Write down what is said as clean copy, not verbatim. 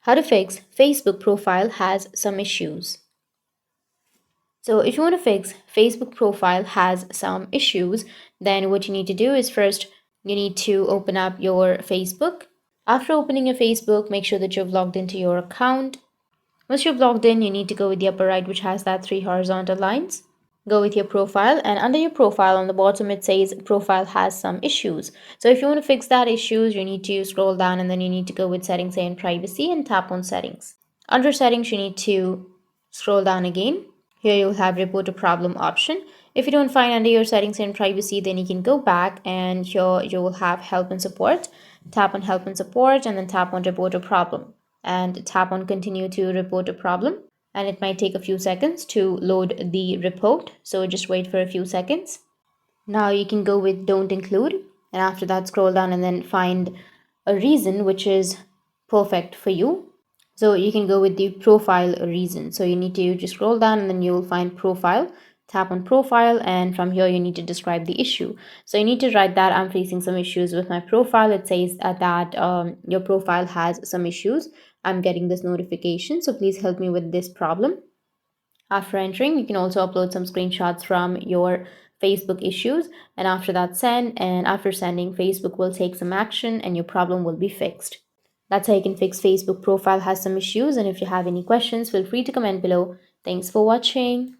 How to fix Facebook profile has some issues. So if you want to fix Facebook profile has some issues, then what you need to do is first you need to open up your Facebook. After opening your Facebook, make sure that you've logged into your account. Once you've logged in, you need to go with the upper right, which has that three horizontal lines. Go with your profile, and under your profile on the bottom it says profile has some issues. So if you want to fix that issues, you need to scroll down and then you need to go with settings and privacy and tap on settings. Under settings, you need to scroll down again. Here you'll have report a problem option. If you don't find under your settings and privacy, then you can go back and here you will have help and support. Tap on help and support and then tap on report a problem and tap on continue to report a problem, and it might take a few seconds to load the report, so just wait for a few seconds. Now you can go with don't include, and after that scroll down and then find a reason which is perfect for you. So you can go with the profile reason. So you need to just scroll down and then you will find profile. Tap on profile, and from here you need to describe the issue. So you need to write that I'm facing some issues with my profile. It says that your profile has some issues. I'm getting this notification, so please help me with this problem. After entering, you can also upload some screenshots from your Facebook issues, and after that send, and after sending, Facebook will take some action and your problem will be fixed. That's how you can fix Facebook profile has some issues, and if you have any questions, feel free to comment below. Thanks for watching.